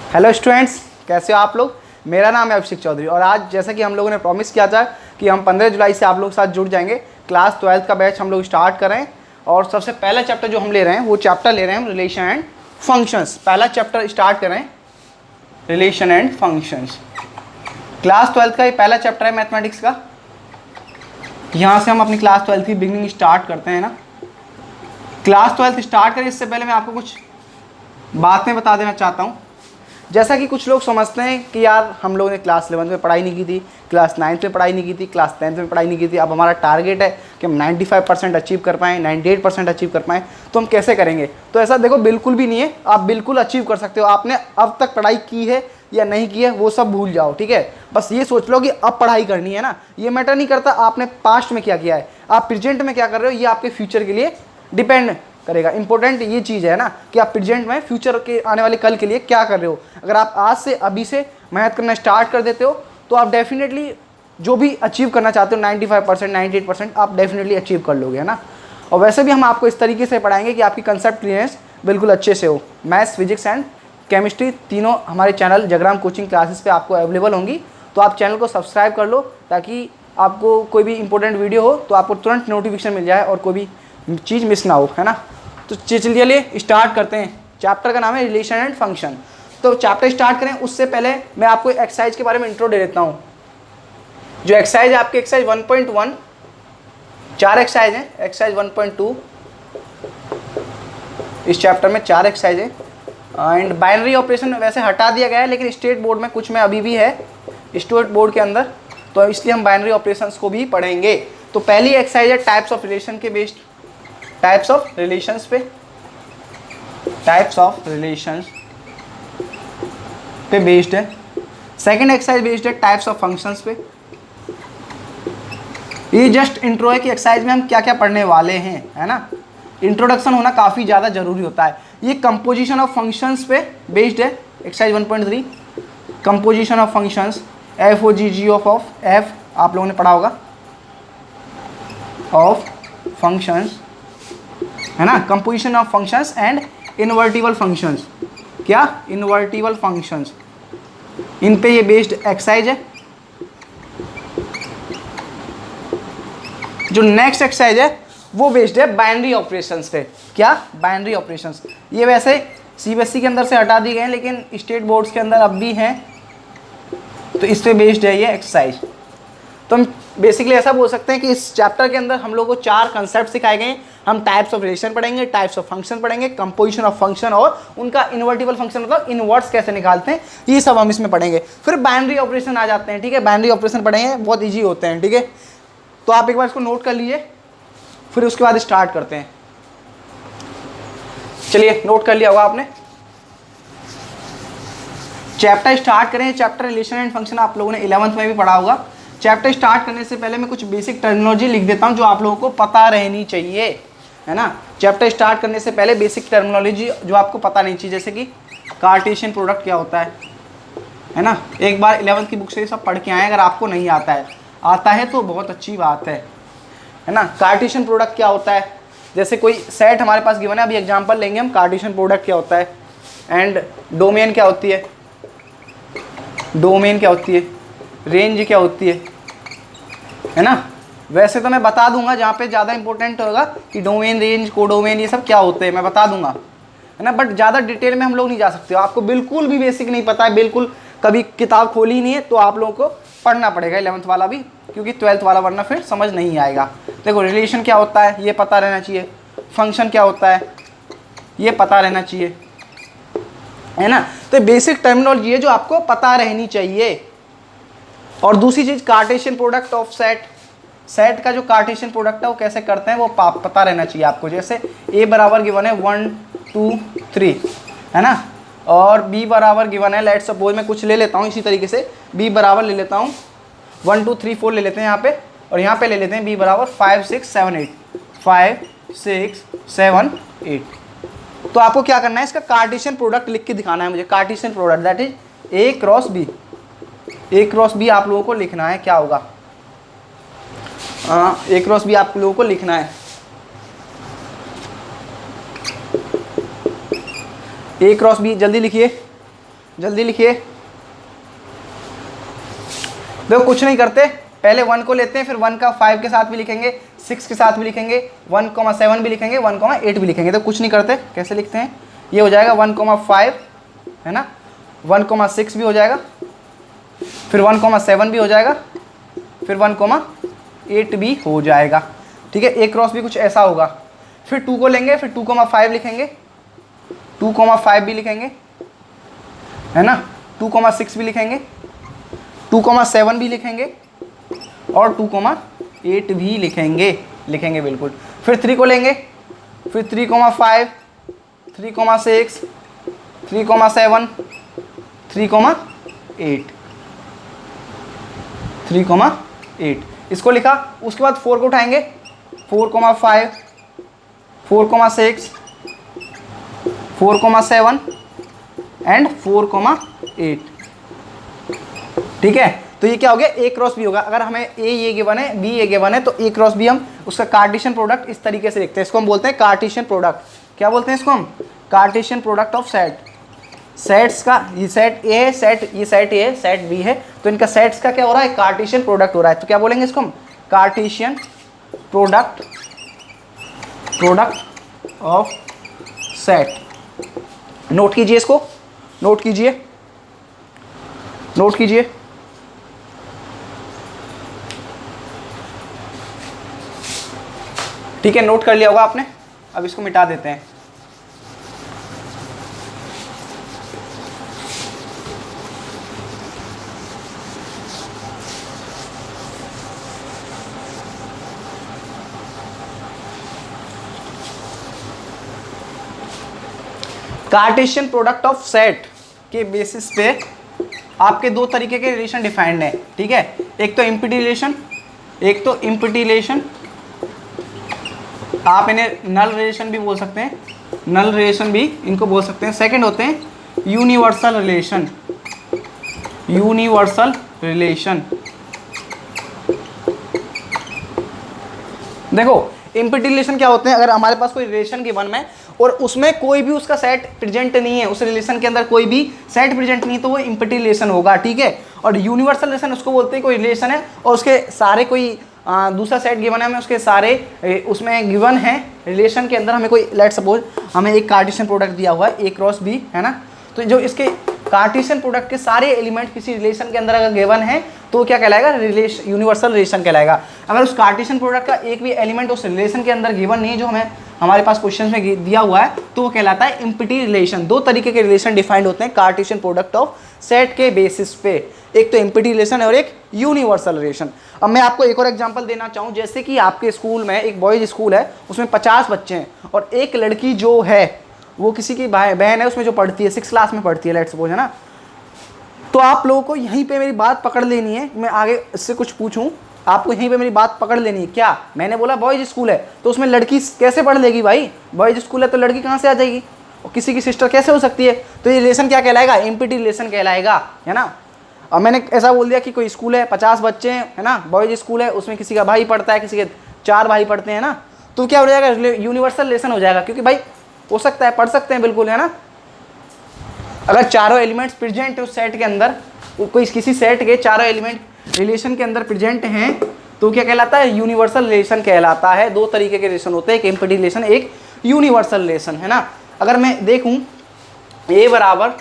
Hello students, कैसे हो आप लोग। मेरा नाम है अभिषेक चौधरी और आज जैसा कि हम लोगों ने प्रॉमिस किया था कि हम 15 जुलाई से आप लोग के साथ जुड़ जाएंगे। क्लास 12th का बैच हम लोग स्टार्ट करें और सबसे पहला चैप्टर जो हम ले रहे हैं वो चैप्टर ले रहे हैं हम रिलेशन एंड फंक्शंस। पहला चैप्टर स्टार्ट करें relation and functions. Class 12th का ये पहला चैप्टर है मैथमेटिक्स का। यहाँ से हम अपनी क्लास 12th की बिगनिंग स्टार्ट करते हैं ना। क्लास 12th स्टार्ट करें इससे पहले मैं आपको कुछ बातें बता देना चाहता हूँ। जैसा कि कुछ लोग समझते हैं कि यार हम लोगों ने क्लास 11 में पढ़ाई नहीं की थी, क्लास 9th में पढ़ाई नहीं की थी, क्लास 10th में पढ़ाई नहीं की थी, अब हमारा टारगेट है कि हम 95% अचीव कर पाएँ, 98% अचीव कर पाएँ, तो हम कैसे करेंगे। तो ऐसा देखो बिल्कुल भी नहीं है, आप बिल्कुल अचीव कर सकते हो। आपने अब तक पढ़ाई की है या नहीं की है वो सब भूल जाओ, ठीक है। बस ये सोच लो कि अब पढ़ाई करनी है ना। ये मैटर नहीं करता आपने पास्ट में क्या किया है, आप प्रेजेंट में क्या कर रहे हो, ये आपके फ्यूचर के लिए डिपेंड करेगा। इंपॉर्टेंट ये चीज़ है ना कि आप प्रेजेंट में फ्यूचर के आने वाले कल के लिए क्या कर रहे हो। अगर आप आज से अभी से मेहनत करना स्टार्ट कर देते हो तो आप डेफिनेटली जो भी अचीव करना चाहते हो 95% 98% आप डेफिनेटली अचीव कर लोगे, है ना। और वैसे भी हम आपको इस तरीके से पढ़ाएंगे कि आपकी कंसेप्ट क्लियरेंस बिल्कुल अच्छे से हो। मैथ्स, फिजिक्स एंड केमिस्ट्री तीनों हमारे चैनल जगराम कोचिंग क्लासेस पे आपको अवेलेबल होंगी। तो आप चैनल को सब्सक्राइब कर लो ताकि आपको कोई भी इंपॉर्टेंट वीडियो हो तो आपको तुरंत नोटिफिकेशन मिल जाए और कोई भी चीज़ मिस ना हो, है ना। तो चलिए स्टार्ट करते हैं। चैप्टर का नाम है रिलेशन एंड फंक्शन। तो चैप्टर स्टार्ट करें उससे पहले मैं आपको एक्सरसाइज के बारे में इंट्रो दे देता हूँ। जो एक्सरसाइज है आपकी एक्सरसाइज 1.1, 4 एक्सरसाइज है। एक्सरसाइज 1.2 इस चैप्टर में 4 एक्सरसाइज है। एंड बाइनरी ऑपरेशन वैसे हटा दिया गया है लेकिन स्टेट बोर्ड में कुछ में अभी भी है, स्टेट बोर्ड के अंदर, तो इसलिए हम बाइनरी ऑपरेशंस को भी पढ़ेंगे। तो पहली एक्सरसाइज है टाइप्स ऑफ रिलेशन के बेस्ड, टाइप्स ऑफ रिलेशंस पे, टाइप्स ऑफ रिलेशंस पे बेस्ड है। सेकंड एक्सरसाइज बेस्ड है टाइप्स ऑफ फंक्शंस पे। ये जस्ट इंट्रो है कि एक्सरसाइज में हम क्या क्या पढ़ने वाले हैं, है ना। इंट्रोडक्शन होना काफ़ी ज़्यादा जरूरी होता है। ये कंपोजिशन ऑफ फंक्शंस पे बेस्ड है exercise 1.3। Composition of functions, FOGG of F आप लोगों ने पढ़ा होगा, ऑफ फंक्शंस, है ना। Composition of functions and invertible functions. क्या इन्वर्टिबल फंक्शंस, इन पे ये बेस्ड एक्सरसाइज है। जो नेक्स्ट एक्सरसाइज है वो बेस्ड है बाइनरी ऑपरेशंस पे। क्या बाइनरी ऑपरेशंस, ये वैसे CBSE के अंदर से हटा दिए गए हैं लेकिन स्टेट बोर्ड्स के अंदर अब भी हैं, तो इस पे बेस्ड है ये एक्सरसाइज। तो हम बेसिकली ऐसा बोल सकते हैं कि इस चैप्टर के अंदर हम लोग को 4 कंसेप्ट सिखाए गए। हम टाइप्स ऑफ रिलेशन पढ़ेंगे, टाइप्स ऑफ फंक्शन पढ़ेंगे, कंपोजिशन ऑफ फंक्शन और उनका इन्वर्टिबल फंक्शन मतलब इनवर्ट्स कैसे निकालते हैं, ये सब हम इसमें पढ़ेंगे। फिर बाइनरी ऑपरेशन आ जाते हैं, ठीक है। बाइनरी ऑपरेशन पढ़ेंगे, बहुत ईजी होते हैं, ठीक है। तो आप एक बार इसको नोट कर लीजिए, फिर उसके बाद स्टार्ट करते हैं। चलिए नोट कर लिया होगा आपने। चैप्टर स्टार्ट करें। चैप्टर रिलेशन एंड फंक्शन आप लोगों ने 11th में भी पढ़ा होगा। चैप्टर स्टार्ट करने से पहले मैं कुछ बेसिक टर्मिनोलॉजी लिख देता हूं जो आप लोगों को पता रहनी चाहिए, है ना। चैप्टर स्टार्ट करने से पहले बेसिक टर्मिनोलॉजी जो आपको पता नहीं चाहिए, जैसे कि कार्टेशियन प्रोडक्ट क्या होता है ना। एक बार 11th की बुक से ये सब पढ़ के आए। अगर आपको नहीं आता है तो बहुत अच्छी बात है ना। कार्टेशियन प्रोडक्ट क्या होता है, जैसे कोई सेट हमारे पास गिवन है, अभी एग्जांपल लेंगे हम। कार्टेशियन प्रोडक्ट क्या होता है एंड डोमेन क्या होती है, डोमेन क्या होती है, रेंज क्या होती है ना। वैसे तो मैं बता दूंगा, जहाँ पे ज़्यादा इंपॉर्टेंट होगा कि डोमेन, रेंज, कोडोमेन ये सब क्या होते हैं मैं बता दूंगा, है ना। बट ज़्यादा डिटेल में हम लोग नहीं जा सकते। आपको बिल्कुल भी बेसिक नहीं पता है, बिल्कुल कभी किताब खोली नहीं है, तो आप लोगों को पढ़ना पड़ेगा 11th वाला भी, क्योंकि 12th वाला वरना फिर समझ नहीं आएगा। देखो रिलेशन क्या होता है ये पता रहना चाहिए, फंक्शन क्या होता है ये पता रहना चाहिए, है ना। तो बेसिक टर्मिनोलॉजी है जो आपको पता रहनी चाहिए। और दूसरी चीज़ Cartesian product of set, set का जो कार्टेशियन प्रोडक्ट है वो कैसे करते हैं वो पता रहना चाहिए आपको। जैसे A बराबर गिवन है 1 2 3, है ना, और B बराबर गिवन है, लेट्स सपोज मैं कुछ ले लेता हूँ इसी तरीके से। B बराबर ले लेता हूँ 1 2 3 4 ले लेते हैं यहाँ पे, और यहाँ पे ले लेते हैं B बराबर 5 6 7 8, 5 6 7 8। तो आपको क्या करना है, इसका कार्टेशियन प्रोडक्ट लिख के दिखाना है मुझे। Cartesian product that is A cross B, A cross B आप लोगों को लिखना है। क्या होगा, A क्रॉस B आप लोगों को लिखना है। A क्रॉस B जल्दी लिखिए। जल्दी लिखिए। देखो कुछ नहीं करते, पहले 1 को लेते हैं, फिर 1 का 5 के साथ भी लिखेंगे, 6 के साथ भी लिखेंगे, 1,7 भी लिखेंगे, 1,8 भी लिखेंगे। तो कुछ नहीं करते, कैसे लिखते हैं, ये हो जाएगा 1,5 है ना, 1,6 भी हो जाएगा, फिर 1,7 भी हो जाएगा, फिर 1,8 भी हो जाएगा। ठीक है, एक क्रॉस भी कुछ ऐसा होगा। फिर 2 को लेंगे, फिर 2,5 लिखेंगे, 2,5 भी लिखेंगे है ना, 2,6 भी लिखेंगे, 2,7 भी लिखेंगे और 2,8 भी लिखेंगे बिल्कुल। फिर 3 को लेंगे, फिर 3,5, 3,6, 3,7, 3,8 इसको लिखा। उसके बाद 4 को उठाएंगे, 4,5, 4,6, 4,7 एंड 4,8। ठीक है, तो ये क्या हो गया, ए क्रॉस बी होगा। अगर हमें ए ये गिवन है, बी ये गिवन है, तो ए क्रॉस बी हम उसका कार्टेशियन प्रोडक्ट इस तरीके से लिखते हैं। इसको हम बोलते हैं कार्टेशियन प्रोडक्ट। क्या बोलते हैं इसको हम, Cartesian product of set. Sets का ये सेट ए है, सेट ये सेट ए है, सेट बी है, तो इनका सेट्स का क्या हो रहा है, कार्टेशियन प्रोडक्ट हो रहा है। तो क्या बोलेंगे इसको हम, Cartesian product of set. Note कीजिए इसको, नोट कीजिए। ठीक है, नोट कर लिया होगा आपने। अब इसको मिटा देते हैं। कार्टेशियन प्रोडक्ट ऑफ सेट के बेसिस पे आपके दो तरीके के रिलेशन डिफाइंड हैं। ठीक है, एक तो इम्पिटी रिलेशन, आप इन्हें नल रिलेशन भी बोल सकते हैं, नल रिलेशन भी इनको बोल सकते हैं। सेकंड होते हैं यूनिवर्सल रिलेशन। देखो इम्पिटी रिलेशन क्या होते हैं, अगर हमारे पास कोई रिलेशन गिवन में और उसमें कोई भी उसका सेट प्रेजेंट नहीं है, उस रिलेशन के अंदर कोई भी सेट प्रेजेंट नहीं है, तो वो इम्पिटी रिलेशन होगा। ठीक है, और यूनिवर्सल रिलेशन उसको बोलते हैं कोई रिलेशन है और उसके सारे कोई दूसरा सेट गिवन है, हमें उसके सारे उसमें गिवन है रिलेशन के अंदर, हमें कोई लेट सपोज हमें एक कार्टेशियन प्रोडक्ट दिया हुआ है ए क्रॉस बी है ना, तो जो इसके कार्टेशियन प्रोडक्ट के सारे एलिमेंट किसी रिलेशन के अंदर अगर गिवन है तो क्या कहलाएगा, यूनिवर्सल रिलेशन कहलाएगा। अगर उस कार्टेशियन प्रोडक्ट का एक भी एलिमेंट उस रिलेशन के अंदर गिवन नहीं है जो हमारे पास क्वेश्चन में दिया हुआ है, तो वो कहलाता है इम्पिटी रिलेशन। दो तरीके के रिलेशन डिफाइंड होते हैं कार्टेशियन प्रोडक्ट ऑफ सेट के बेसिस पे, एक तो इम्पिटी रिलेशन है और एक यूनिवर्सल रिलेशन। अब मैं आपको एक और एग्जांपल देना चाहूँ, जैसे कि आपके स्कूल में एक बॉयज स्कूल है, उसमें 50 बच्चे हैं और एक लड़की जो है वो किसी की बहन है, उसमें जो पढ़ती है 6 क्लास में पढ़ती है लेट्स सपोज है ना, तो आप लोगों को यहीं पे मेरी बात पकड़ लेनी है। मैं आगे इससे कुछ पूछूं, आपको यहीं पे मेरी बात पकड़ लेनी है। क्या मैंने बोला बॉयज स्कूल है तो उसमें लड़की कैसे पढ़ लेगी भाई, बॉयज स्कूल है तो लड़की कहाँ से आ जाएगी, और किसी की सिस्टर कैसे हो सकती है, तो ये रिलेशन क्या कहलाएगा, इम्पिटी रिलेशन कहलाएगा है ना। अब मैंने ऐसा बोल दिया कि कोई स्कूल है 50 बच्चे हैं है ना, बॉयज स्कूल है, उसमें किसी का भाई पढ़ता है, किसी के 4 भाई पढ़ते हैं ना, तो क्या हो जाएगा, यूनिवर्सल रिलेशन हो जाएगा, क्योंकि भाई हो सकता है पढ़ सकते हैं बिल्कुल है ना। अगर चारों एलिमेंट्स प्रेजेंट है उस सेट के अंदर, कोई किसी सेट के चारों एलिमेंट रिलेशन के अंदर प्रेजेंट हैं, तो क्या कहलाता है, यूनिवर्सल रिलेशन कहलाता है। दो तरीके के रिलेशन होते हैं, एक इम्पिटी रिलेशन, एक यूनिवर्सल रिलेशन है ना। अगर मैं देखूं ए बराबर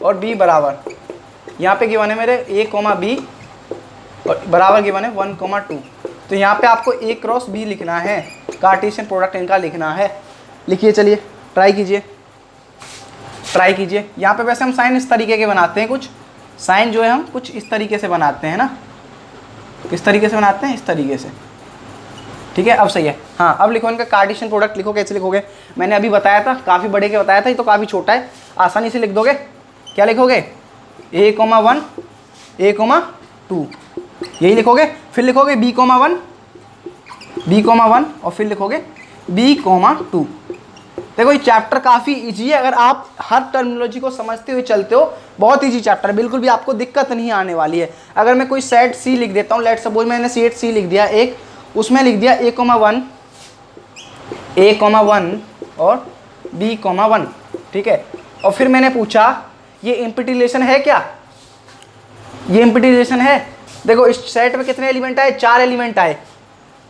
और बी बराबर, यहाँ पे गिवन है मेरे ए कॉमा बी और बराबर गिवन है 1,2, तो यहाँ पे आपको ए क्रॉस बी लिखना है, कार्टेशियन प्रोडक्ट इनका लिखना है। लिखिए, चलिए ट्राई कीजिए। यहाँ पे वैसे हम साइन इस तरीके के बनाते हैं, कुछ साइन जो है हम कुछ इस तरीके से बनाते हैं ना, किस तरीके से बनाते हैं, इस तरीके से। ठीक है, अब सही है। हाँ, अब लिखो इनका कार्टेशियन प्रोडक्ट लिखो। कैसे लिखोगे, मैंने अभी बताया था, काफ़ी बड़े के बताया था, ये तो काफ़ी छोटा है, आसानी से लिख दोगे। क्या लिखोगे, a,1 a,2 यही लिखोगे। फिर लिखोगे b,1 और फिर लिखोगे b,2। देखो ये चैप्टर काफ़ी इजी है, अगर आप हर टर्मिनोलॉजी को समझते हुए चलते हो, बहुत इजी चैप्टर है, बिल्कुल भी आपको दिक्कत नहीं आने वाली है। अगर मैं कोई सेट सी लिख देता हूँ, लेट सपोज मैंने सेट सी लिख दिया एक, उसमें लिख दिया a,1 और b,1, ठीक है, और फिर मैंने पूछा ये इम्पिटी रिलेशन है क्या? ये इम्पिटी रिलेशन है। देखो इस सेट में कितने एलिमेंट आए? 4 एलिमेंट आए,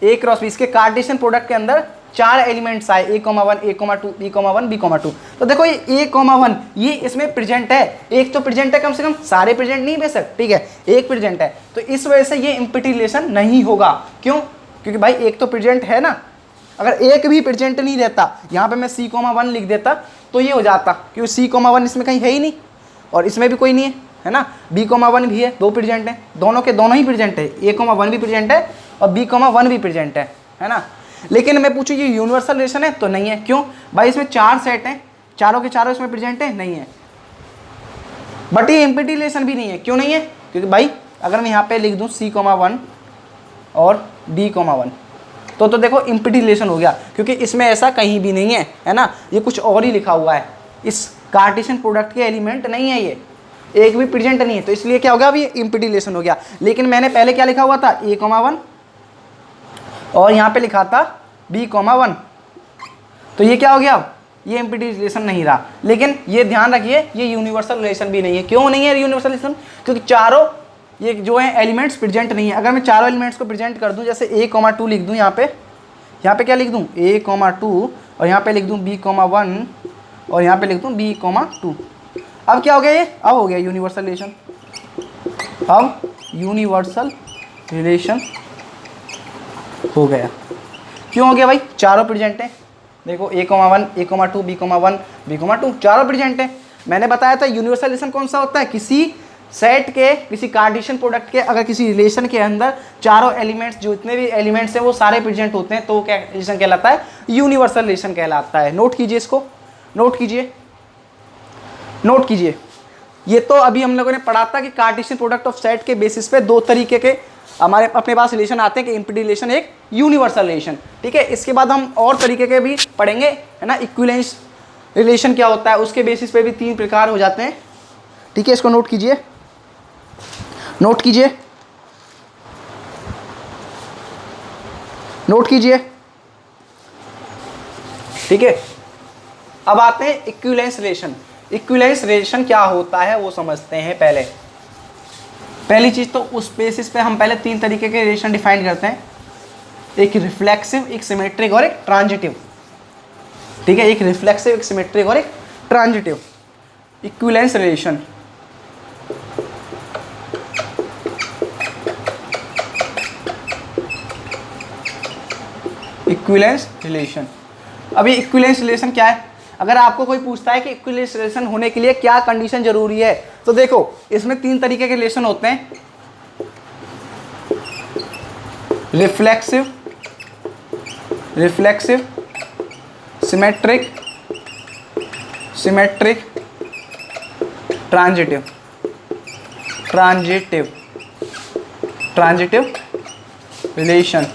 A क्रॉस B। इसके कार्टेशियन प्रोडक्ट के अंदर 4 एलिमेंट्स आए, A,1, A,2, B,1, B,2। तो देखो ये A,1 ये इसमें प्रेजेंट है, एक तो प्रेजेंट है, कम से कम सारे प्रेजेंट नहीं बेशक, ठीक है, एक प्रेजेंट है। तो इस वजह से ये इम्पिटी रिलेशन नहीं होगा। क्यों? क्योंकि भाई एक तो प्रेजेंट है ना। अगर एक भी प्रेजेंट नहीं रहता, यहाँ पे मैं C,1 लिख देता तो ये हो जाता, क्योंकि C,1 इसमें कहीं है ही नहीं और इसमें भी कोई नहीं है ना। B,1 भी है, 2 प्रेजेंट है, दोनों के दोनों ही प्रेजेंट है, A,1 भी प्रेजेंट है और B,1 भी प्रेजेंट है ना। लेकिन मैं पूछूँ ये यूनिवर्सल रिलेशन है तो नहीं है। क्यों? भाई इसमें 4 सेट हैं, चारों के चारों इसमें प्रेजेंट है, नहीं है। बट ये इम्पिटी रिलेशन भी नहीं है। क्यों नहीं है? क्योंकि भाई अगर मैं यहाँ पे लिख दूँ C,1 और D,1 तो देखो इम्पिटी रिलेशन हो गया, क्योंकि इसमें ऐसा कहीं भी नहीं है ना। ये कुछ और ही लिखा हुआ है, इस कार्टेशियन प्रोडक्ट के एलिमेंट नहीं है, ये एक भी प्रेजेंट नहीं है, तो इसलिए क्या होगा? अभी इम्पिटी रिलेशन हो गया। लेकिन मैंने पहले क्या लिखा हुआ था? A,1 और यहाँ पे लिखा था B,1, तो ये क्या हो गया? ये इम्पिटी रिलेशन नहीं रहा। लेकिन ये ध्यान रखिए ये यूनिवर्सल रिलेशन भी नहीं है। क्यों नहीं है यूनिवर्सल रिलेशन? क्योंकि चारों ये जो है एलिमेंट्स प्रेजेंट नहीं है। अगर मैं चारों एलिमेंट्स को प्रेजेंट कर दूं, जैसे A,2 लिख दूं, यहाँ पे क्या लिख दूं? A,2 और यहाँ पे लिख दूं B,1 और यहाँ पे लिख दूं B,2। अब क्या हो गया ये? अब हो गया यूनिवर्सल रिलेशन। अब यूनिवर्सल रिलेशन हो गया। क्यों हो गया भाई? चारों प्रेजेंट हैं। देखो A,1, A,2, B,1, B,2 चारों प्रेजेंट हैं। मैंने बताया था यूनिवर्सल रिलेशन कौन सा होता है? किसी सेट के, किसी कार्टेशियन प्रोडक्ट के अगर किसी रिलेशन के अंदर चारों एलिमेंट्स, जो इतने भी एलिमेंट्स हैं वो सारे प्रेजेंट होते हैं, तो क्या रिलेशन कहलाता है? यूनिवर्सल रिलेशन कहलाता है। नोट कीजिए इसको, नोट कीजिए, नोट कीजिए। ये तो अभी हम लोगों ने पढ़ा था कि कार्टेशियन प्रोडक्ट ऑफ सेट के बेसिस पे 2 तरीके के हमारे अपने पास रिलेशन आते हैं, कि इम्पिटी रिलेशन, एक यूनिवर्सल रिलेशन, ठीक है। इसके बाद हम और तरीके के भी पढ़ेंगे, है ना। इक्विवेलेंस रिलेशन क्या होता है, उसके बेसिस पे भी 3 प्रकार हो जाते हैं, ठीक है। इसको नोट कीजिए, नोट कीजिए, नोट कीजिए, ठीक है। अब आते हैं इक्विवेलेंस रिलेशन। इक्विवेलेंस रिलेशन क्या होता है वो समझते हैं। पहली चीज तो उस बेसिस पे हम पहले 3 तरीके के रिलेशन डिफाइन करते हैं, एक रिफ्लेक्सिव, एक सिमेट्रिक और एक ट्रांजिटिव, ठीक है। एक रिफ्लेक्सिव, एक सिमेट्रिक और एक transitive equivalence relation. Equivalence relation. अभी इक्विवेलेंस रिलेशन क्या है? अगर आपको कोई पूछता है कि इक्विवेलेंस रिलेशन होने के लिए क्या कंडीशन जरूरी है, तो देखो इसमें 3 तरीके के रिलेशन होते हैं, reflexive, reflexive, symmetric, symmetric, transitive, transitive, transitive relation,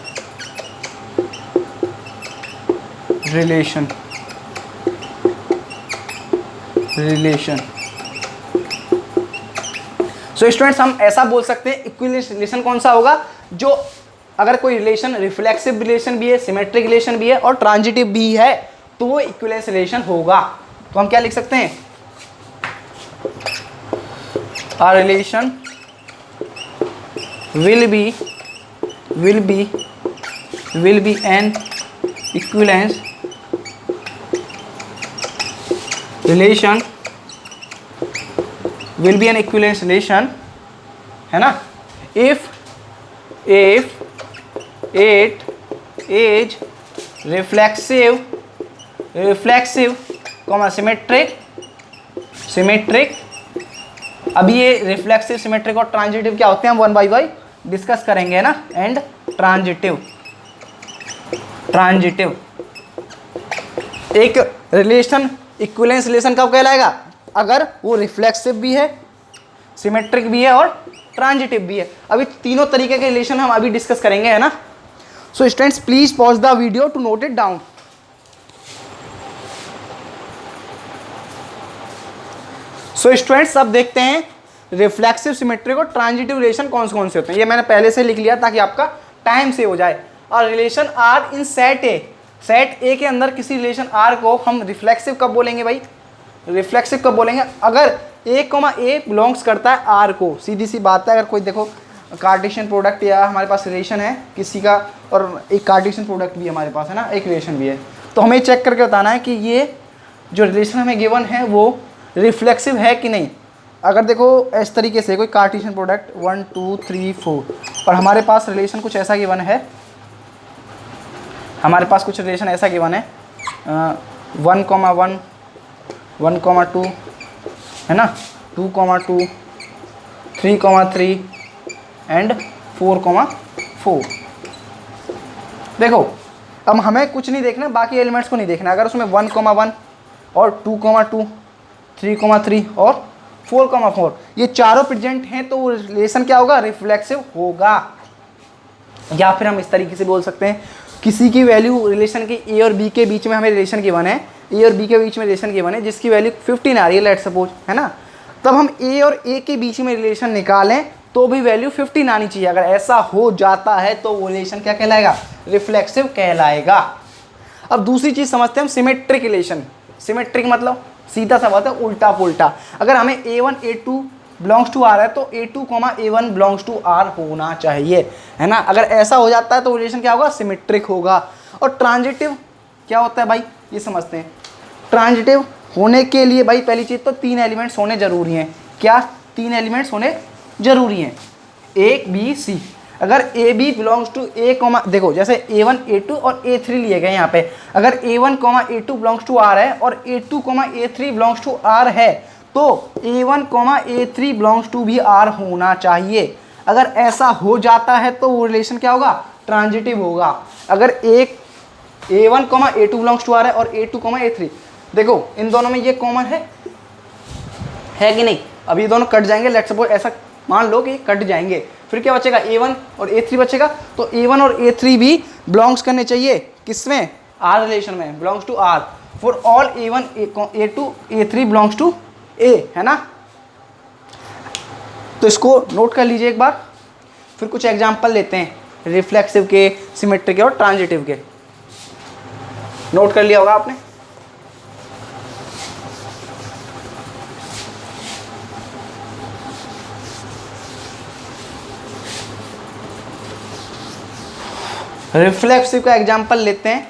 relation, relation. So students हम ऐसा बोल सकते हैं इक्विवेलेंस रिलेशन कौन सा होगा? जो अगर कोई रिलेशन रिफ्लेक्सिव रिलेशन भी है, सिमेट्रिक रिलेशन भी है और ट्रांजिटिव भी है, तो वो इक्विवेलेंस रिलेशन होगा। तो हम क्या लिख सकते हैं? A relation will be an equivalence relation, will be an equivalence relation, है ना, if it is reflexive, symmetric। अभी ये रिफ्लेक्सिव, सिमेट्रिक और ट्रांजिटिव क्या होते हैं हम 1 बाय 1 डिस्कस करेंगे, है ना। एंड ट्रांजिटिव एक रिलेशन इक्विवेलेंस रिलेशन कब कहलाएगा? अगर वो रिफ्लेक्सिव भी है, सिमेट्रिक भी है और ट्रांजिटिव भी है। अभी तीनों तरीके के रिलेशन हम अभी डिस्कस करेंगे, है ना। So students please pause the video to note it down. So students अब देखते हैं रिफ्लेक्सिव, सिमेट्रिक और ट्रांजिटिव रिलेशन कौन से होते हैं। ये मैंने पहले से लिख लिया ताकि आपका टाइम सेव हो जाए। और relation R in set A, set A के अंदर किसी रिलेशन आर को हम रिफ्लेक्सिव कब बोलेंगे भाई? रिफ्लेक्सिव कब बोलेंगे? अगर ए कॉमा ए बिलोंग्स करता है आर को, सीधी सी बात है। अगर कोई देखो कार्टेशियन प्रोडक्ट या हमारे पास रिलेशन है किसी का, और एक कार्टेशियन प्रोडक्ट भी हमारे पास है ना, एक रिलेशन भी है, तो हमें चेक करके बताना है कि ये जो रिलेशन हमें गिवन है वो रिफ्लेक्सिव है कि नहीं। अगर देखो इस तरीके से कोई कार्टेशियन प्रोडक्ट 1 2 3 4 और हमारे पास रिलेशन कुछ ऐसा गिवन है, हमारे पास कुछ रिलेशन ऐसा गिवन है 1,1 1,2 है ना, 2,2 3,3 एंड 4,4। देखो अब हमें कुछ नहीं देखना, बाकी एलिमेंट्स को नहीं देखना। अगर उसमें 1,1 और 2,2 3,3 और 4,4 ये चारों प्रेजेंट हैं तो रिलेशन क्या होगा, रिफ्लेक्सिव होगा। या फिर हम इस तरीके से बोल सकते हैं किसी की वैल्यू रिलेशन के ए और बी के बीच में हमें रिलेशन गिवन है, ए और बी के बीच में रिलेशन गिवन है जिसकी वैल्यू 15 आ रही है लेट सपोज, है ना, तब हम ए और ए के बीच में रिलेशन निकालें तो भी वैल्यू 15 आनी चाहिए। अगर ऐसा हो जाता है तो वो रिलेशन क्या कहलाएगा, रिफ्लेक्सिव कहलाएगा। अब दूसरी चीज़ समझते हैं हम सिमेट्रिक रिलेशन। सिमेट्रिक मतलब सीधा सा बात है, उल्टा पुल्टा। अगर हमें a1 a2 belongs to R है तो a2, a1 belongs to are होना चाहिए, है ना। अगर ऐसा हो जाता है तो रिलेशन क्या होगा, सिमेट्रिक होगा। और ट्रांजिटिव क्या होता है भाई, ये समझते हैं। ट्रांजिटिव होने के लिए भाई पहली चीज़ तो 3 एलिमेंट्स होने जरूरी हैं। क्या 3 एलिमेंट्स होने जरूरी हैं, ए बी सी। अगर A B belongs to A comma, देखो जैसे a1 a2 और a3 लिए गए यहाँ पे, अगर a1 a2 belongs to R है और a2 a3 belongs to R है तो a1 a3 बिलोंग्स टू भी आर होना चाहिए। अगर ऐसा हो जाता है तो वो रिलेशन क्या होगा, ट्रांजिटिव होगा। अगर एक a1 a2 belongs to R है और a2 a3, देखो इन दोनों में ये कॉमन है कि नहीं। अब ये दोनों कट जाएंगे, लेट्स सपोज ऐसा मान लो कि कट जाएंगे, फिर क्या बचेगा, a1 और a3 बचेगा। तो a1 और a3 भी बिलोंग्स करने चाहिए किसमें, आर रिलेशन में, belongs to R. For all a1 a2 a3 belongs to a, है ना। तो इसको नोट कर लीजिए एक बार, फिर कुछ एग्जांपल लेते हैं रिफ्लेक्सिव के, सिमेट्रिक के और ट्रांजिटिव के। नोट कर लिया होगा आपने। रिफ्लेक्सिव का एग्जांपल लेते हैं,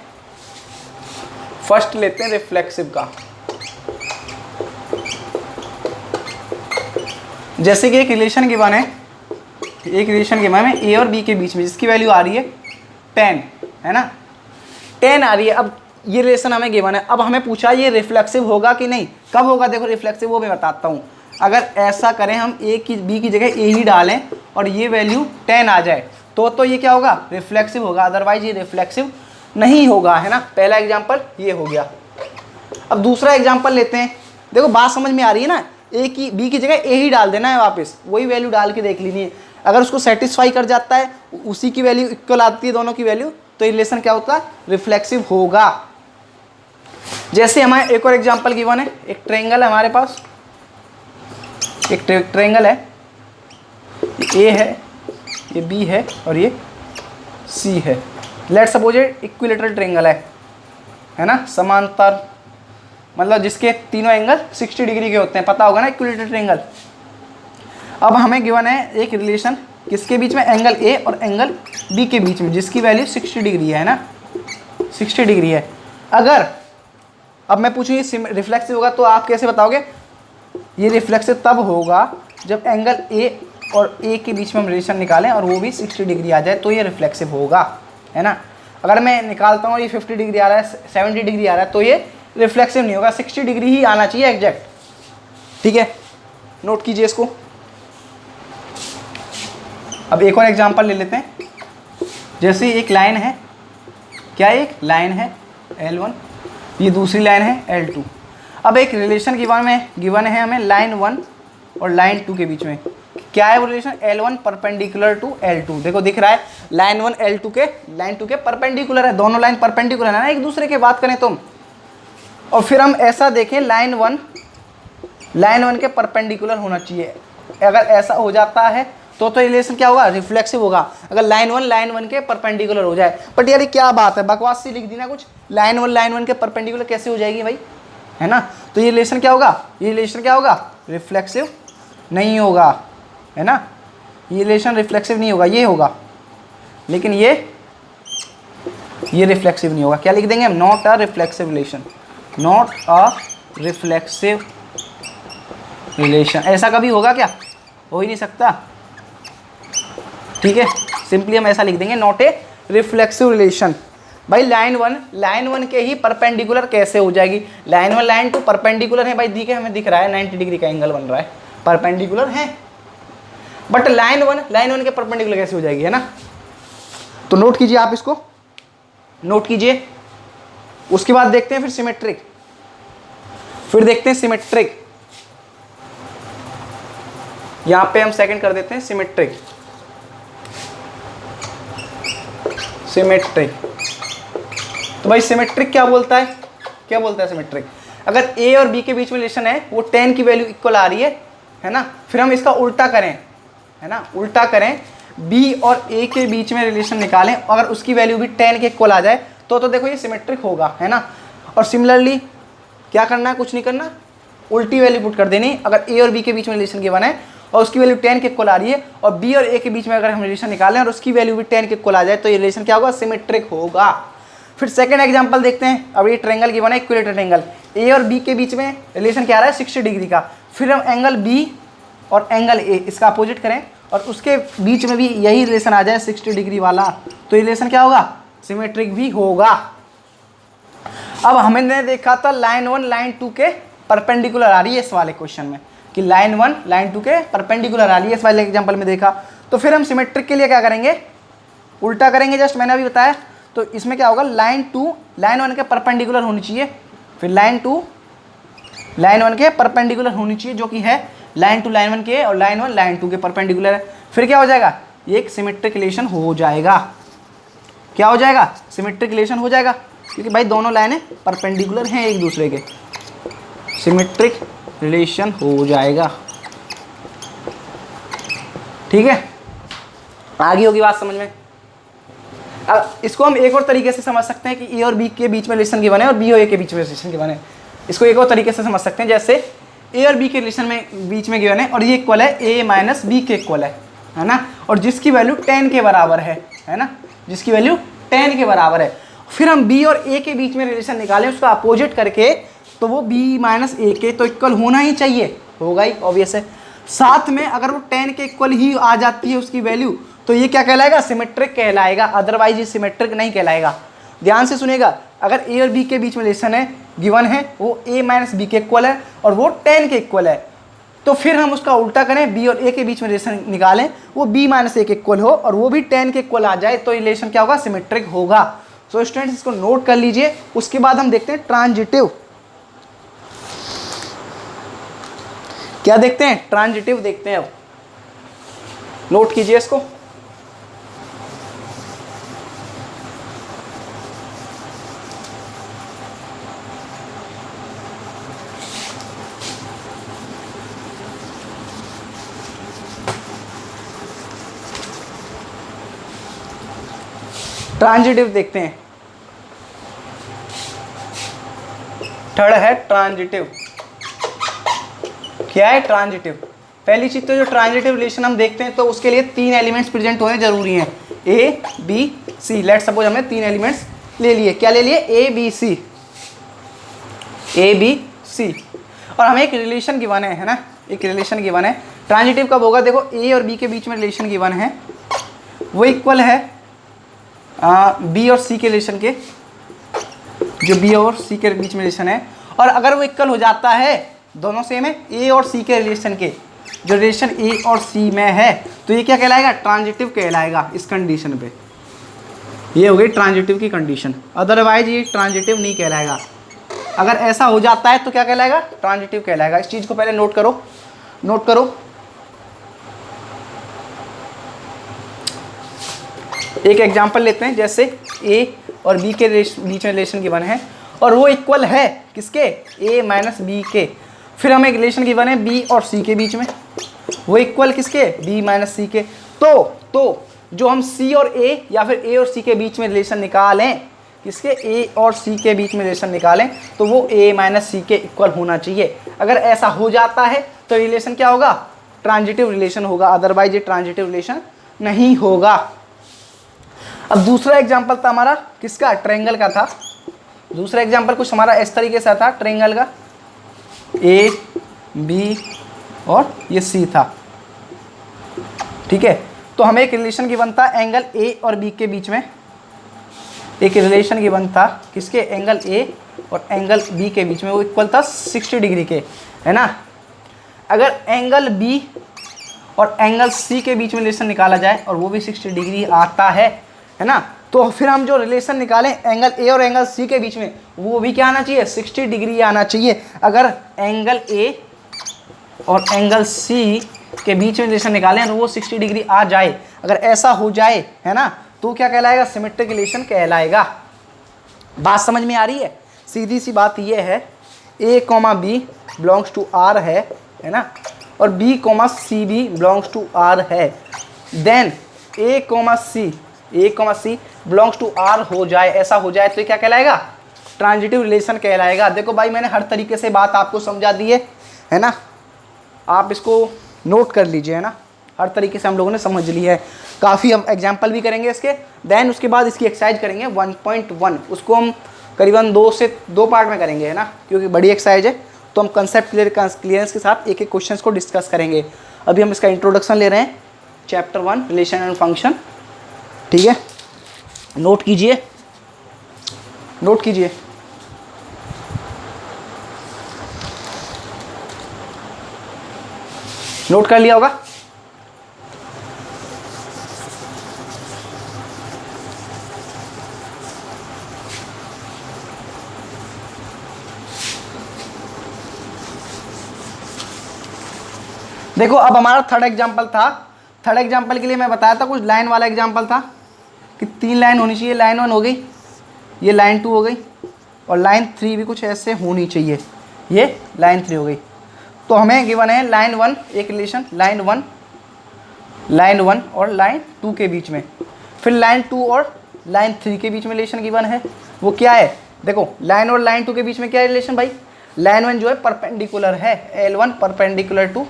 फर्स्ट लेते हैं रिफ्लेक्सिव का। जैसे कि एक रिलेशन गिवन है, एक रिलेशन गिवन है ए और बी के बीच में जिसकी वैल्यू आ रही है 10, है ना, 10 आ रही है। अब ये रिलेशन हमें गिवन है, अब हमें पूछा ये रिफ्लेक्सिव होगा कि नहीं, कब होगा। देखो रिफ्लेक्सिव वो मैं बताता हूँ। अगर ऐसा करें हम ए की बी की जगह ए ही डालें और ये वैल्यू 10 आ जाए तो ये क्या होगा, रिफ्लेक्सिव होगा, अदरवाइज ये रिफ्लेक्सिव नहीं होगा, है ना। पहला एग्जांपल ये हो गया। अब दूसरा एग्जांपल लेते हैं। देखो बात समझ में आ रही है ना, ए की बी की जगह ए ही डाल देना है, वापस वही वैल्यू डाल के देख लेनी है। अगर उसको सेटिस्फाई कर जाता है, उसी की वैल्यू इक्वल आती है दोनों की वैल्यू, तो ये रिलेशन क्या होता है, रिफ्लेक्सिव होगा। जैसे हमारे एक और एग्जांपल गिवन है, एक ट्रायंगल है हमारे पास, एक ट्रायंगल है, ए है, ये बी है और ये सी है। लेट्स सपोज इक्विलेटरल ट्रायंगल है ना, समांतर, मतलब जिसके तीनों एंगल 60 डिग्री के होते हैं, पता होगा ना इक्विलेटरल ट्रायंगल। अब हमें गिवन है एक रिलेशन किसके बीच में, एंगल ए और एंगल बी के बीच में जिसकी वैल्यू 60 डिग्री है ना, 60 डिग्री है। अगर अब मैं पूछूँ ये रिफ्लेक्सिव होगा तो आप कैसे बताओगे, ये रिफ्लेक्सिव तब होगा जब एंगल ए और ए के बीच में हम रिलेशन निकालें और वो भी 60 डिग्री आ जाए तो ये रिफ्लेक्सिव होगा, है ना। अगर मैं निकालता हूँ ये 50 डिग्री आ रहा है, 70 डिग्री आ रहा है, तो ये रिफ्लेक्सिव नहीं होगा, 60 डिग्री ही आना चाहिए एग्जैक्ट। ठीक है, नोट कीजिए इसको। अब एक और एग्जांपल ले लेते हैं। जैसे एक लाइन है, क्या एक लाइन है L1, ये दूसरी लाइन है L2। अब एक रिलेशन गिवन है हमें लाइन 1 और लाइन 2 के बीच में। क्या है वो relation, L1 perpendicular to L2। देखो दिख रहा है लाइन 1 L2 के लाइन 2 के परपेंडिकुलर है, दोनों लाइन परपेंडिकुलर है ना एक दूसरे के, बात करें तुम। और फिर हम ऐसा देखें लाइन 1 के परपेंडिकुलर होना चाहिए। अगर ऐसा हो जाता है तो रिलेशन क्या होगा, रिफ्लेक्सिव होगा। अगर लाइन 1 के परपेंडिकुलर हो जाए। बट यार क्या बात है, बकवास सी लिख दी ना कुछ। लाइन 1 के परपेंडिकुलर कैसे हो जाएगी भाई, है ना। तो ये रिलेशन क्या होगा, ये रिलेशन क्या होगा, रिफ्लेक्सिव नहीं होगा, है ना। ये रिलेशन रिफ्लेक्सिव नहीं होगा, ये होगा, लेकिन ये रिफ्लेक्सिव नहीं होगा। क्या लिख देंगे हम, not a reflexive relation, not a reflexive relation. ऐसा कभी होगा क्या, हो ही नहीं सकता, ठीक है। सिंपली हम ऐसा लिख देंगे, नॉट ए रिफ्लेक्सिव रिलेशन। भाई लाइन वन के ही परपेंडिकुलर कैसे हो जाएगी, लाइन 1 लाइन 2 परपेंडिकुलर है भाई, दिखे हमें दिख रहा है 90 डिग्री का एंगल बन रहा है, परपेंडिकुलर है, बट लाइन वन के परपेंडिकुलर कैसे हो जाएगी, है ना। तो नोट कीजिए, आप इसको नोट कीजिए। उसके बाद देखते हैं फिर सिमेट्रिक, फिर देखते हैं सिमेट्रिक। यहां पे हम सेकंड कर देते हैं सिमेट्रिक, सिमेट्रिक। तो भाई सिमेट्रिक क्या बोलता है, क्या बोलता है सिमेट्रिक, अगर ए और बी के बीच में रिलेशन है, वो 10 की वैल्यू इक्वल आ रही है ना, फिर हम इसका उल्टा करें, है ना, उल्टा करें, बी और ए के बीच में रिलेशन निकालें, अगर उसकी वैल्यू भी 10 के इक्वल आ जाए तो देखो ये सिमेट्रिक होगा, है ना। और सिमिलरली क्या करना है, कुछ नहीं करना, उल्टी वैल्यू पुट कर देनी। अगर ए और बी के बीच में रिलेशन गिवन है और उसकी वैल्यू 10 के इक्वल आ रही है, और बी और ए के बीच में अगर हम रिलेशन निकालें और उसकी वैल्यू भी 10 के इक्वल आ जाए, तो ये रिलेशन क्या होगा, सिमेट्रिक होगा। फिर सेकंड एग्जांपल देखते हैं। अब ये ट्रायंगल गिवन है, इक्विलेटरल ट्रायंगल, ए और बी के बीच में रिलेशन क्या आ रहा है, 60 डिग्री का। फिर हम एंगल बी और एंगल ए इसका अपोजिट करें और उसके बीच में भी यही रिलेशन आ जाए 60 डिग्री वाला, तो ये रिलेशन क्या होगा, सिमेट्रिक भी होगा। अब हमने देखा था लाइन 1 लाइन 2 के परपेंडिकुलर आ रही है इस वाले क्वेश्चन में, कि लाइन 1 लाइन 2 के परपेंडिकुलर आ रही है, इस वाले एग्जांपल में देखा। तो फिर हम सिमेट्रिक के लिए क्या करेंगे, उल्टा करेंगे, जस्ट मैंने अभी बताया। तो इसमें क्या होगा, लाइन 2 लाइन 1 के परपेंडिकुलर होनी चाहिए, फिर लाइन 2 लाइन 1 के परपेंडिकुलर होनी चाहिए, जो कि है लाइन 2 लाइन 1 के और लाइन 1 लाइन 2 के परपेंडिकुलर है। फिर क्या हो जाएगा, ये एक सिमेट्रिक रिलेशन हो जाएगा। क्या हो जाएगा, सिमेट्रिक रिलेशन हो जाएगा, क्योंकि भाई दोनों लाइनें परपेंडिकुलर हैं एक दूसरे के, सिमेट्रिक रिलेशन हो जाएगा, ठीक है। आगे होगी बात समझ में। अब इसको हम एक और तरीके से समझ सकते हैं कि ए और बी के बीच में रिलेशन गिवन है और बी और ए के बीच में रिलेशन गिवन है। इसको एक और तरीके से समझ सकते हैं, जैसे ए और बी के रिलेशन में बीच में गिवन है और ये इक्वल है ए माइनस बी के इक्वल है ना, और जिसकी वैल्यू 10 के बराबर है ना, जिसकी वैल्यू 10 के बराबर है। फिर हम बी और ए के बीच में रिलेशन निकालें उसका अपोजिट करके, तो वो बी माइनस ए के तो इक्वल होना ही चाहिए, होगा ही, ऑब्वियस है। साथ में अगर वो 10 के इक्वल ही आ जाती है उसकी वैल्यू, तो ये क्या कहलाएगा, सिमेट्रिक कहलाएगा, अदरवाइज ये सिमेट्रिक नहीं कहलाएगा। ध्यान से सुनेगा, अगर ए और बी के बीच में रिलेशन है गिवन है, वो ए माइनस बी के इक्वल है और वो 10 के इक्वल है, तो फिर हम उसका उल्टा करें, बी और ए के बीच में रिलेशन निकालें, वो बी माइनस ए के इक्वल हो और वो भी 10 के इक्वल आ जाए, तो रिलेशन क्या होगा, सिमेट्रिक होगा। सो स्टूडेंट्स इसको नोट कर लीजिए। उसके बाद हम देखते हैं ट्रांजिटिव। क्या देखते हैं, ट्रांजिटिव देखते हैं। अब नोट कीजिए इसको, ट्रांजिटिव देखते हैं। थर्ड है ट्रांजिटिव। क्या है ट्रांजिटिव, पहली चीज तो जो ट्रांजिटिव रिलेशन हम देखते हैं तो उसके लिए 3 एलिमेंट्स प्रेजेंट होने जरूरी हैं, A B C. Let suppose हमने 3 एलिमेंट्स ले लिए, क्या ले लिए, ए बी सी, ए बी सी, और हमें एक रिलेशन गिवन है ना, एक रिलेशन गिवन है। ट्रांजिटिव कब होगा, देखो ए और बी के बीच में रिलेशन गिवन है, वो इक्वल है बी और सी के रिलेशन के, जो बी और सी के बीच में रिलेशन है, और अगर वो इक्वल हो जाता है, दोनों सेम है, ए और सी के रिलेशन के, जो रिलेशन ए और सी में है, तो ये क्या कहलाएगा, ट्रांजिटिव कहलाएगा। इस कंडीशन पे ये हो गई ट्रांजिटिव की कंडीशन, अदरवाइज ये ट्रांजिटिव नहीं कहलाएगा। अगर ऐसा हो जाता है तो क्या कहलाएगा, ट्रांजिटिव कहलाएगा। इस चीज़ को पहले नोट करो, नोट करो। एक एग्जांपल लेते हैं, जैसे ए और बी के बीच में रिलेशन गिवन है और वो इक्वल है किसके, ए माइनस बी के। फिर हमें एक रिलेशन गिवन है बी और सी के बीच में, वो इक्वल किसके, बी माइनस सी के। तो जो हम सी और ए या फिर ए और सी के बीच में रिलेशन निकालें, किसके ए और सी के बीच में रिलेशन निकालें तो वो ए माइनस सी के इक्वल होना चाहिए। अगर ऐसा हो जाता है तो रिलेशन क्या होगा, ट्रांजिटिव रिलेशन होगा, अदरवाइज ये ट्रांजिटिव रिलेशन नहीं होगा। अब दूसरा एग्जांपल था हमारा किसका, ट्रायंगल का था। दूसरा एग्जांपल कुछ हमारा इस तरीके से था ट्रायंगल का, ए बी और ये सी था, ठीक है। तो हमें एक रिलेशन गिवन था एंगल ए और बी के बीच में, एक रिलेशन गिवन था किसके, एंगल ए और एंगल बी के बीच में, वो इक्वल था 60 डिग्री के, है ना। अगर एंगल बी और एंगल सी के बीच में रिलेशन निकाला जाए और वो भी 60 डिग्री आता है ना, तो फिर हम जो रिलेशन निकालें एंगल ए और एंगल सी के बीच में वो भी क्या आना चाहिए, 60 डिग्री आना चाहिए। अगर एंगल ए और एंगल सी के बीच में रिलेशन निकालें और वो 60 डिग्री आ जाए, अगर ऐसा हो जाए, है ना, तो क्या कहलाएगा, सिमेट्रिक रिलेशन कहलाएगा। बात समझ में आ रही है। सीधी सी बात ये है, A comma B belongs to R है ना, और बी कॉमा सी भी बिलोंग्स टू आर है, then A comma C belongs to R हो जाए, ऐसा हो जाए तो ये क्या कहलाएगा, ट्रांजिटिव रिलेशन कहलाएगा। देखो भाई मैंने हर तरीके से बात आपको समझा दी है ना, आप इसको नोट कर लीजिए, है ना, हर तरीके से हम लोगों ने समझ ली है। काफ़ी हम एग्जाम्पल भी करेंगे इसके, देन उसके बाद इसकी एक्सरसाइज करेंगे 1.1, उसको हम करीबन 2 पार्ट में करेंगे, है ना, क्योंकि बड़ी एक्सरसाइज है। तो हम कंसेप्ट क्लियरेंस के साथ एक एक क्वेश्चन को डिस्कस करेंगे। अभी हम इसका इंट्रोडक्शन ले रहे हैं, चैप्टर 1 रिलेशन एंड फंक्शन, ठीक है। नोट कीजिए, नोट कीजिए। नोट कर लिया होगा। देखो अब हमारा थर्ड एग्जाम्पल था। थर्ड एग्जाम्पल के लिए मैं बताया था कुछ लाइन वाला एग्जाम्पल था कि 3 लाइन होनी चाहिए, लाइन 1 हो गई, ये लाइन 2 हो गई और लाइन 3 भी कुछ ऐसे होनी चाहिए, ये लाइन 3 हो गई। तो हमें गिवन है लाइन 1 एक रिलेशन, लाइन 1 और लाइन 2 के बीच में, फिर लाइन 2 और लाइन 3 के बीच में रिलेशन गिवन है। वो क्या है, देखो लाइन और लाइन 2 के बीच में क्या है रिलेशन भाई, लाइन 1 जो है परपेंडिकुलर है, L1 परपेंडिकुलर टू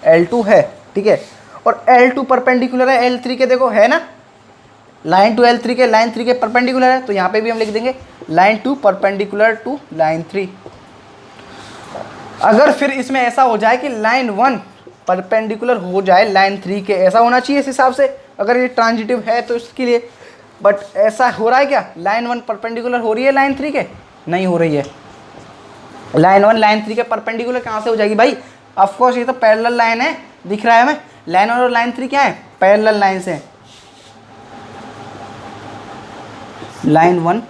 L2 है, ठीक है, और L2 परपेंडिकुलर है L3 के, देखो है ना, लाइन 2 L3 के, लाइन 3 के परपेंडिकुलर है, तो यहाँ पे भी हम लिख देंगे लाइन 2 परपेंडिकुलर टू लाइन 3। अगर फिर इसमें ऐसा हो जाए कि लाइन 1 परपेंडिकुलर हो जाए लाइन 3 के, ऐसा होना चाहिए इस हिसाब से, अगर ये ट्रांजिटिव है तो इसके लिए, बट ऐसा हो रहा है क्या, लाइन 1 परपेंडिकुलर हो रही है लाइन 3 के, नहीं हो रही है। लाइन 1 लाइन 3 के परपेंडिकुलर कहाँ से हो जाएगी भाई, ऑफकोर्स ये तो पैरेलल लाइन है, दिख रहा है हमें, लाइन 1 और लाइन 3 क्या है, पैरेलल लाइन से, line 1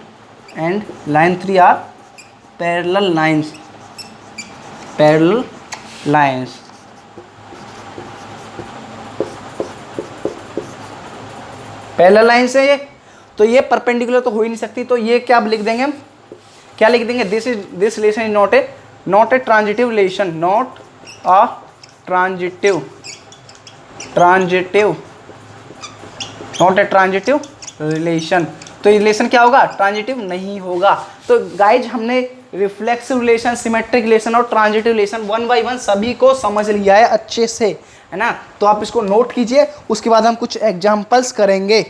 and line 3 are parallel lines, parallel lines. Parallel line से ये, तो ये परपेंडिकुलर तो हो ही नहीं सकती, तो ये क्या लिख देंगे हम, क्या लिख देंगे, this relation is not a transitive relation, not a transitive not a transitive relation. तो ये रिलेशन क्या होगा, ट्रांजिटिव नहीं होगा। तो गाइज हमने रिफ्लेक्सिव रिलेशन, सिमेट्रिक रिलेशन और ट्रांजिटिव रिलेशन 1 बाय 1 सभी को समझ लिया है अच्छे से, है ना। तो आप इसको नोट कीजिए, उसके बाद हम कुछ एग्जांपल्स करेंगे।